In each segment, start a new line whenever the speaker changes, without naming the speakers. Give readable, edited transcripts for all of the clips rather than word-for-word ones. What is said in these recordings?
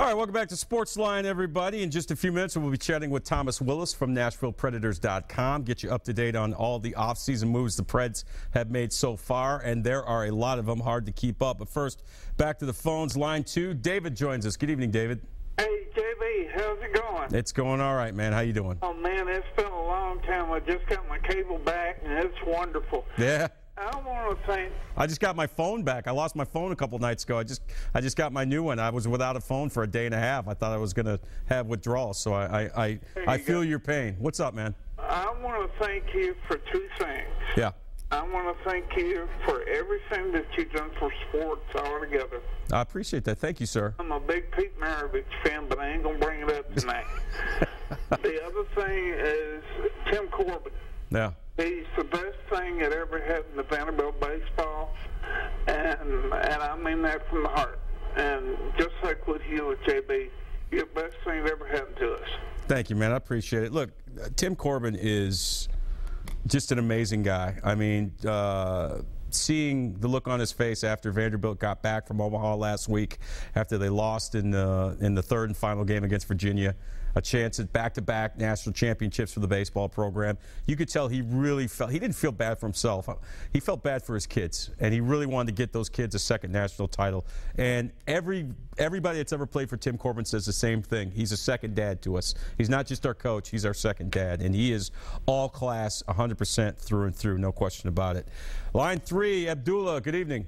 All right, welcome back to SportsLine, everybody. In just a few minutes, we'll be chatting with Thomas Willis from NashvillePredators.com. Get you up to date on all the offseason moves the Preds have made so far, and there are a lot of them, hard to keep up. But first, back to the phones. Line 2, David joins us. Good evening, David.
Hey, JB, how's it going?
It's going all right, man. How you doing?
Oh, man, it's been a long time. I just got my cable back, and it's wonderful.
Yeah.
I want to thank...
I just got my phone back. I lost my phone a couple nights ago. I just got my new one. I was without a phone for a day and a half. I thought I was going to have withdrawal, so I feel your pain. What's up, man?
I want to thank you for two things.
Yeah.
I want to thank you for everything that you've done for sports altogether.
I appreciate that. Thank you, sir.
I'm a big Pete Maravich fan, but I ain't going to bring it up tonight. The other thing is Tim Corbin.
Yeah.
He's the best thing that ever happened to Vanderbilt baseball, and I mean that from the heart. And just like with you with JB, you're the best thing that ever happened to us.
Thank you, man. I appreciate it. Look, Tim Corbin is just an amazing guy. I mean, seeing the look on his face after Vanderbilt got back from Omaha last week, after they lost in the third and final game against Virginia, a chance at back-to-back national championships for the baseball program. You could tell he really felt, he didn't feel bad for himself. He felt bad for his kids, and he really wanted to get those kids a second national title. And everybody that's ever played for Tim Corbin says the same thing. He's a second dad to us. He's not just our coach, he's our second dad, and he is all class, 100% through and through, no question about it. Line 3, Abdullah, good evening.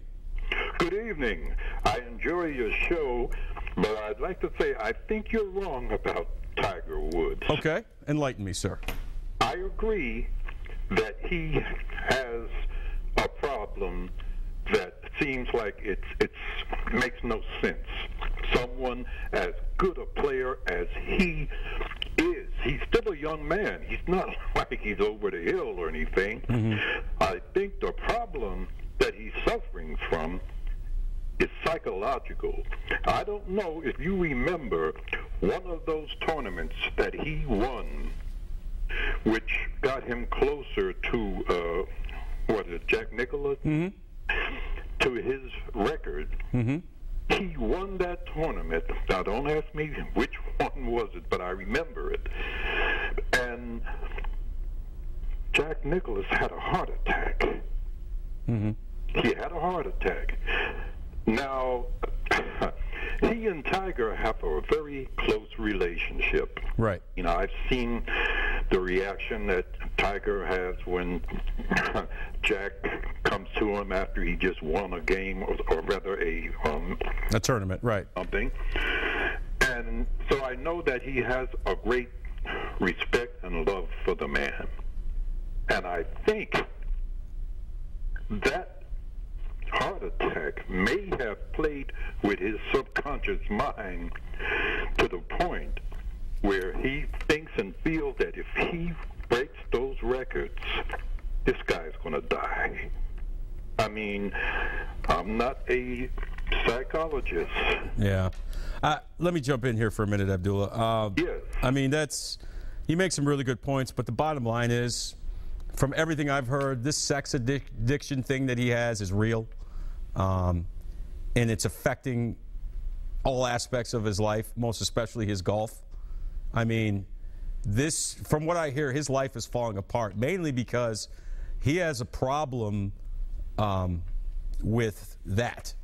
Good evening. I enjoy your show, but I'd like to say I think you're wrong about Tiger Woods.
Okay. Enlighten me, sir.
I agree that he has a problem that seems like it makes no sense. Someone as good a player as he is, he's still a young man. He's not like he's over the hill or anything. I think the problem that he's suffering from is psychological. I don't know if you remember one of those tournaments that he won, which got him closer to, Jack Nicklaus, to his record. He won that tournament. Now, don't ask me which one was it, but I remember it. And Jack Nicklaus had a heart attack. He had a heart attack. Now, he and Tiger have a very close relationship.
Right.
You know, I've seen the reaction that Tiger has when Jack comes to him after he just won a game, or rather a
tournament, right?
Something. And so I know that he has a great respect and love for the man. And I think that heart attack may have played with his subconscious mind to the point where he thinks and feels that if he breaks those records, this guy's going to die. I mean, I'm not a psychologist.
Yeah. Let me jump in here for a minute, Abdullah.
Yes.
I mean, you make some really good points, but the bottom line is, from everything I've heard, this sex addiction thing that he has is real. And it's affecting all aspects of his life, most especially his golf. I mean, from what I hear, his life is falling apart, mainly because he has a problem with that,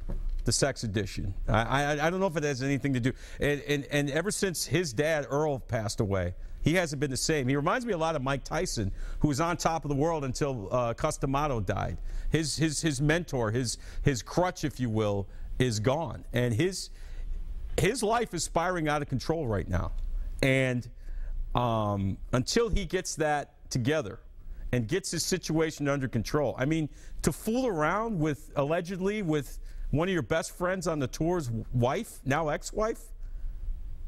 the sex addiction. I don't know if it has anything to do. And ever since his dad, Earl, passed away, he hasn't been the same. He reminds me a lot of Mike Tyson, who was on top of the world until Customato died. His mentor, his crutch, if you will, is gone. And his life is spiraling out of control right now. And until he gets that together and gets his situation under control, I mean, to fool around with, allegedly, with one of your best friends on the tour's wife, now ex-wife,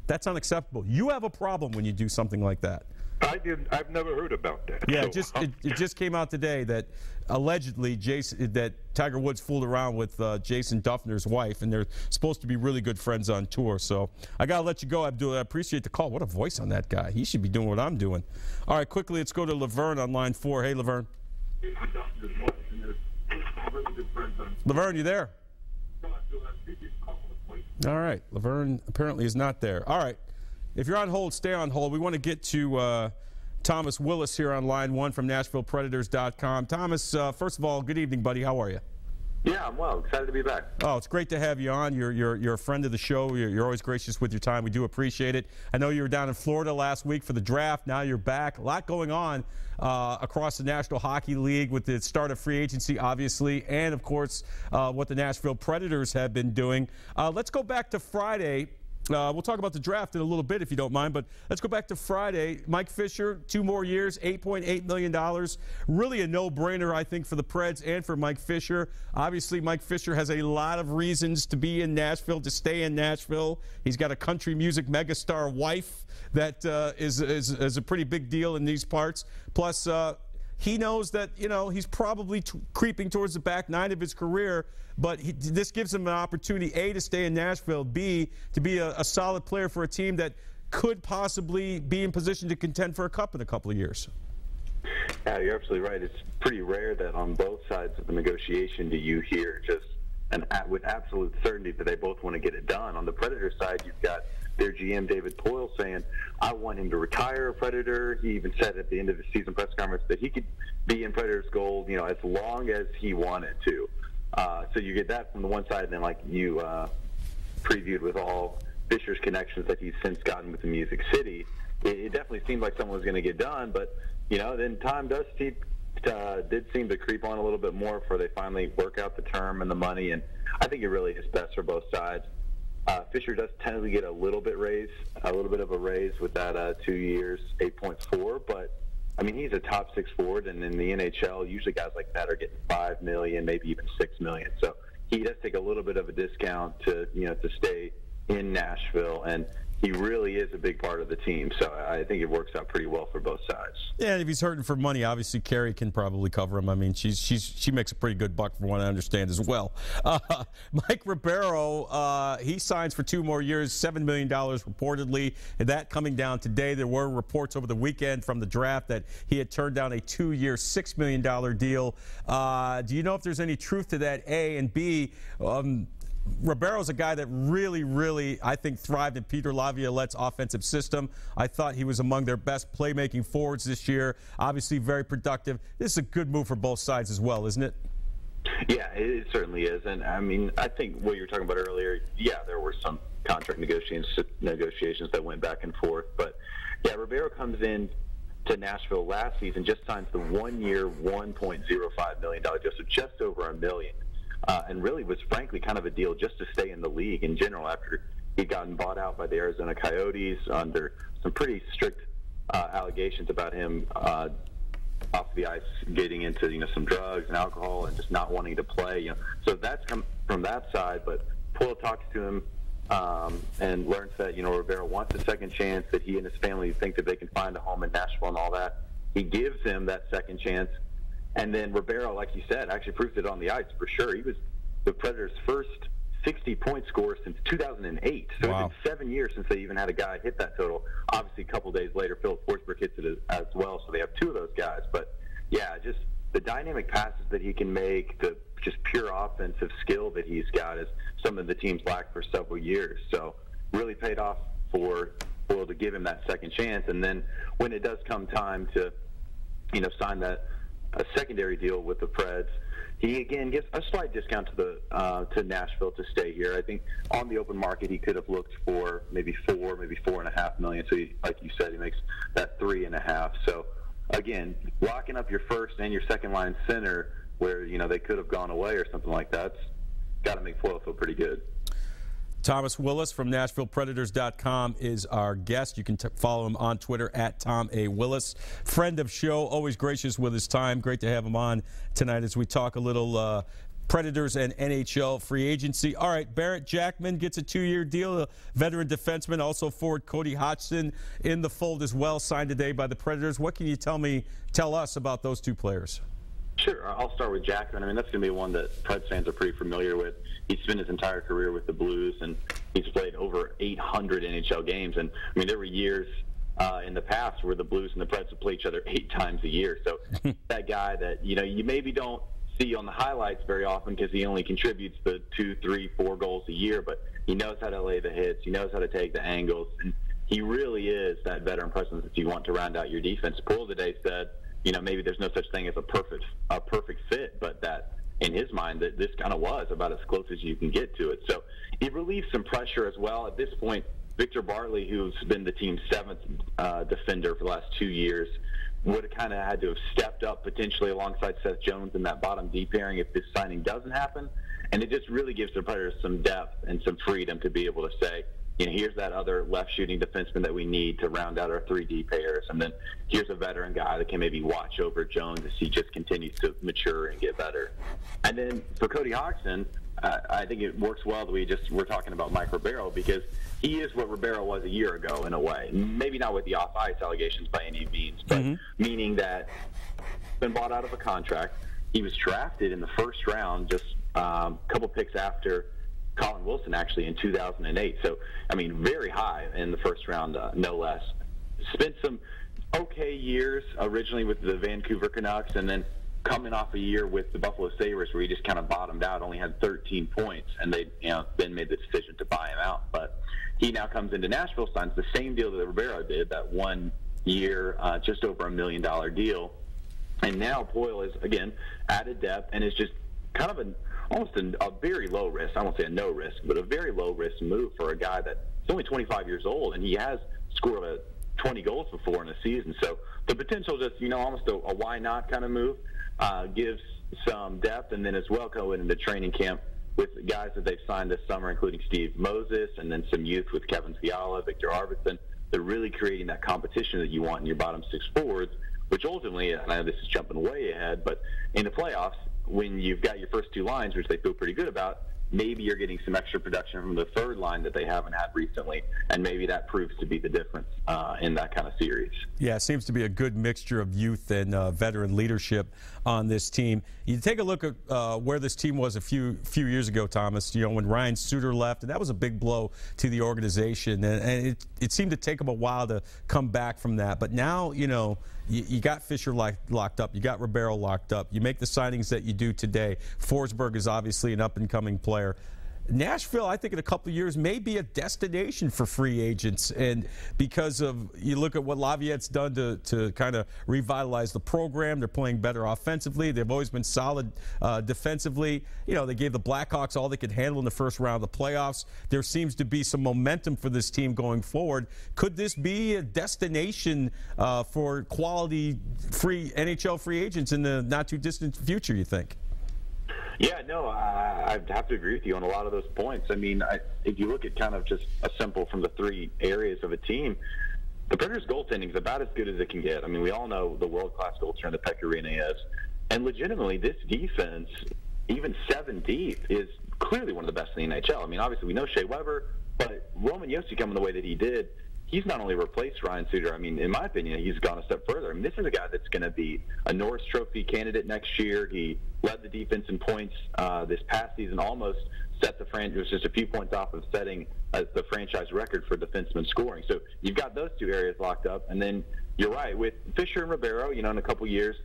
that's unacceptable. You have a problem when you do something like that.
I've never heard about that.
Yeah,
so,
it just came out today that allegedly that Tiger Woods fooled around with Jason Duffner's wife, and they're supposed to be really good friends on tour. So I got to let you go, Abdullah. I appreciate the call. What a voice on that guy. He should be doing what I'm doing. All right, quickly, let's go to Laverne on line 4. Hey, Laverne. Laverne, you there? All right. Laverne apparently is not there. All right. If you're on hold, stay on hold. We want to get to Thomas Willis here on line one from NashvillePredators.com. Thomas, first of all, good evening, buddy. How are you?
Yeah, I'm well. Excited to be back.
Oh, it's great to have you on. You're a friend of the show. You're always gracious with your time. We do appreciate it. I know you were down in Florida last week for the draft. Now you're back. A lot going on across the National Hockey League with the start of free agency, obviously, and, of course, what the Nashville Predators have been doing. Let's go back to Friday. We'll talk about the draft in a little bit if you don't mind, but let's go back to Friday. Mike Fisher, 2 more years, $8.8 million. Really a no-brainer, I think, for the Preds and for Mike Fisher. Obviously, Mike Fisher has a lot of reasons to be in Nashville, to stay in Nashville. He's got a country music megastar wife that is a pretty big deal in these parts. Plus, he knows that, he's probably creeping towards the back nine of his career, but this gives him an opportunity, A, to stay in Nashville, B, to be a solid player for a team that could possibly be in position to contend for a cup in a couple of years.
Yeah, you're absolutely right. It's pretty rare that on both sides of the negotiation do you hear just with absolute certainty that they both want to get it done. On the Predator side, you've got their GM, David Poile, saying, I want him to retire a Predator. He even said at the end of the season press conference that he could be in Predators gold, as long as he wanted to. So you get that from the one side, and then like you previewed with all Fisher's connections that he's since gotten with the Music City, it definitely seemed like someone was going to get done. But, then time did seem to creep on a little bit more before they finally work out the term and the money. And I think it really is best for both sides. Fisher does tend to get a little bit of a raise with that 2 years, 8.4. But I mean, he's a top 6 forward, and in the NHL, usually guys like that are getting $5 million, maybe even $6 million. So he does take a little bit of a discount to stay in Nashville, and he really is a big part of the team. So I think it works out pretty well for both sides.
Yeah, and if he's hurting for money, obviously Carrie can probably cover him. I mean, she makes a pretty good buck from what I understand as well. Mike Ribeiro, he signs for 2 more years, $7 million reportedly. And that coming down today. There were reports over the weekend from the draft that he had turned down a 2-year, $6 million deal. Do you know if there's any truth to that, A? And B, Ribeiro's a guy that really, I think, thrived in Peter Laviolette's offensive system. I thought he was among their best playmaking forwards this year. Obviously very productive. This is a good move for both sides as well, isn't it?
Yeah, it certainly is. And, I mean, I think what you were talking about earlier, yeah, there were some contract negotiations that went back and forth. But, yeah, Ribeiro comes in to Nashville last season, just signs the 1-year, $1.05 million deal, so just over $1 million. And really was, frankly, kind of a deal just to stay in the league in general after he'd gotten bought out by the Arizona Coyotes under some pretty strict allegations about him off the ice getting into, some drugs and alcohol and just not wanting to play. So that's come from that side. But Poile talks to him and learns that, Ribeiro wants a second chance, that he and his family think that they can find a home in Nashville and all that. He gives him that second chance. And then Ribeiro, like you said, actually proved it on the ice for sure. He was the Predators' first 60-point scorer since 2008. So
wow.
It's been 7 years since they even had a guy hit that total. Obviously, a couple days later, Philip Forsberg hits it as well, so they have 2 of those guys. But, yeah, just the dynamic passes that he can make, the just pure offensive skill that he's got is something the team's lacked for several years. So really paid off for Poile to give him that second chance. And then when it does come time to, sign a secondary deal with the Preds, he again gets a slight discount to Nashville to stay here. I think on the open market he could have looked for maybe $4.5 million. So like you said, he makes that $3.5. So again, locking up your first and your second line center where they could have gone away or something like that's got to make Poile feel pretty good.
Thomas Willis from NashvillePredators.com is our guest. You can follow him on Twitter at Tom A. Willis. Friend of show, always gracious with his time. Great to have him on tonight as we talk a little Predators and NHL free agency. All right, Barrett, Jackman gets a 2-year deal. A veteran defenseman, also forward Cody Hodgson in the fold as well, signed today by the Predators. What can you tell us about those 2 players?
Sure. I'll start with Jackman. I mean, that's going to be one that Preds fans are pretty familiar with. He's spent his entire career with the Blues, and he's played over 800 NHL games. And, I mean, there were years in the past where the Blues and the Preds would play each other 8 times a year. So that guy that, you maybe don't see on the highlights very often because he only contributes the 2, 3, 4 goals a year, but he knows how to lay the hits, he knows how to take the angles, and he really is that veteran presence that you want to round out your defense. Poole today said, maybe there's no such thing as a perfect fit, but that in his mind that this kind of was about as close as you can get to it. So it relieves some pressure as well. At this point, Victor Bartley, who's been the team's 7th defender for the last 2 years, would have kind of had to have stepped up potentially alongside Seth Jones in that bottom D pairing if this signing doesn't happen. And it just really gives the Predators some depth and some freedom to be able to say, here's that other left-shooting defenseman that we need to round out our 3D pairs. And then here's a veteran guy that can maybe watch over Jones as he just continues to mature and get better. And then for Cody Hodgson, I think it works well that we're talking about Mike Ribeiro, because he is what Ribeiro was a year ago in a way. Maybe not with the off-ice allegations by any means, but meaning that he's been bought out of a contract. He was drafted in the first round just a couple picks after Colin Wilson, actually, in 2008. So, very high in the first round, no less. Spent some okay years originally with the Vancouver Canucks, and then coming off a year with the Buffalo Sabres where he just kind of bottomed out, only had 13 points, and they then made the decision to buy him out. But he now comes into Nashville, signs the same deal that Ribeiro did, that 1 year, just over $1 million deal. And now Poyle is, again, added depth and is just kind of almost a very low risk, I won't say a no risk, but a very low risk move for a guy that's only 25 years old, and he has scored 20 goals before in a season. So the potential just, almost a why not kind of move gives some depth, and then as well going into training camp with guys that they've signed this summer, including Steve Moses, and then some youth with Kevin Fiala, Victor Arvidsson. They're really creating that competition that you want in your bottom 6 forwards, which ultimately, and I know this is jumping way ahead, but in the playoffs, when you've got your first 2 lines, which they feel pretty good about, maybe you're getting some extra production from the third line that they haven't had recently, and maybe that proves to be the difference in that kind of series. Yeah,
it seems to be a good mixture of youth and veteran leadership on this team. You take a look at where this team was a few years ago, Thomas, when Ryan Suter left, and that was a big blow to the organization, and it seemed to take them a while to come back from that. But now, you got Fisher locked up. You got Ribeiro locked up. You make the signings that you do today. Forsberg is obviously an up-and-coming player. Nashville, I think in a couple of years, may be a destination for free agents. And because of, you look at what Laviette's done to kind of revitalize the program. They're playing better offensively. They've always been solid defensively. They gave the Blackhawks all they could handle in the first round of the playoffs. There seems to be some momentum for this team going forward. Could this be a destination for quality NHL free agents in the not-too-distant future, you think?
Yeah, no, I have to agree with you on a lot of those points. If you look at kind of just a simple from the 3 areas of a team, the Predators' goaltending is about as good as it can get. We all know the world-class goaltender the Pekka Rinne is. And legitimately, this defense, even 7 deep, is clearly one of the best in the NHL. Obviously, we know Shea Weber, but Roman Josi coming the way that he did, he's not only replaced Ryan Suter, in my opinion, he's gone a step further. This is a guy that's going to be a Norris Trophy candidate next year. He led the defense in points this past season, almost set the franchise, was just a few points off of setting the franchise record for defenseman scoring. So you've got those 2 areas locked up. And then you're right, with Fisher and Ribeiro, in a couple years,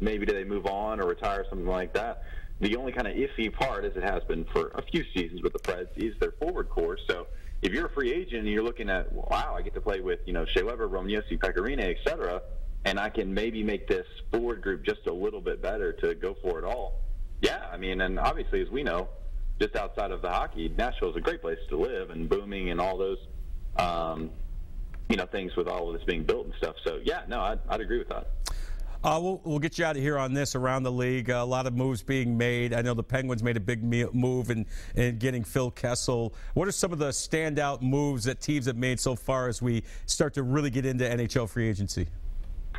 maybe do they move on or retire, something like that. The only kind of iffy part, as it has been for a few seasons with the Preds, is their forward core. So if you're a free agent and you're looking at, wow, I get to play with, Shea Weber, Roman Josi, Pekka Rinne, et cetera, and I can maybe make this forward group just a little bit better to go for it all. Yeah, and obviously, as we know, just outside of the hockey, Nashville is a great place to live and booming and all those, things with all of this being built and stuff. So, yeah, no, I'd agree with that.
We'll get you out of here on this around the league. A lot of moves being made. I know the Penguins made a big move in getting Phil Kessel. What are some of the standout moves that teams have made so far as we start to really get into NHL free agency?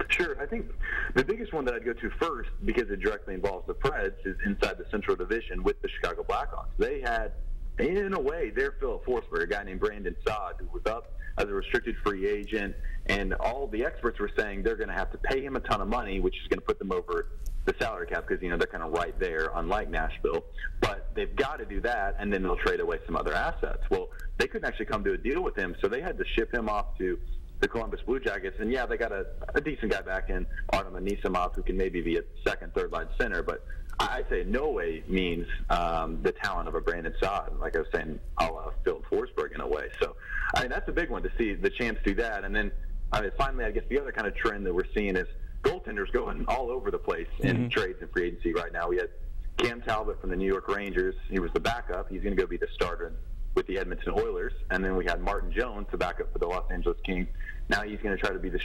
Sure. I think the biggest one that I'd go to first, because it directly involves the Preds, is inside the Central Division with the Chicago Blackhawks. They had, in a way, their Philip Forsberg, a guy named Brandon Saad, who was up as a restricted free agent, and all the experts were saying they're going to have to pay him a ton of money, which is going to put them over the salary cap because, they're kind of right there, unlike Nashville. But they've got to do that, and then they'll trade away some other assets. Well, they couldn't actually come to a deal with him, so they had to ship him off to the Columbus Blue Jackets. And, yeah, they got a decent guy back in, Artem Anisimov, who can maybe be a second, third-line center. But I'd say in no way means the talent of a Brandon Saad, like I was saying, a la Phil Forsberg in a way. So, I mean, that's a big one to see the chance to do that. And then, I mean, finally, I guess the other kind of trend that we're seeing is goaltenders going all over the place in trades and free agency right now. We had Cam Talbot from the New York Rangers. He was the backup. He's going to go be the starter with the Edmonton Oilers. And then we had Martin Jones, the backup for the Los Angeles Kings. Now he's going to try to be the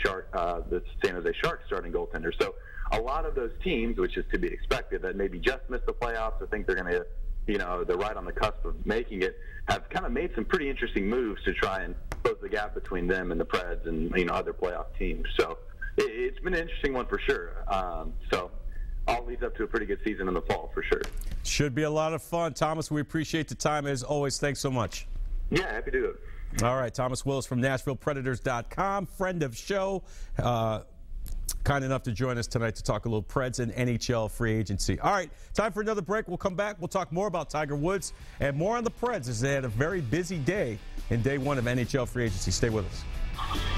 San Jose Sharks starting goaltender. So a lot of those teams, which is to be expected, that maybe just missed the playoffs or think they're going to, they're right on the cusp of making it, have kind of made some pretty interesting moves to try and close the gap between them and the Preds and, other playoff teams. So it's been an interesting one for sure. So all leads up to a pretty good season in the fall for sure.
Should be a lot of fun. Thomas, we appreciate the time as always. Thanks so much.
Yeah, happy to do it.
All right, Thomas Willis from NashvillePredators.com, friend of show. Kind enough to join us tonight to talk a little Preds and NHL free agency. All right, time for another break. We'll come back. We'll talk more about Tiger Woods and more on the Preds as they had a very busy day in day one of NHL free agency. Stay with us.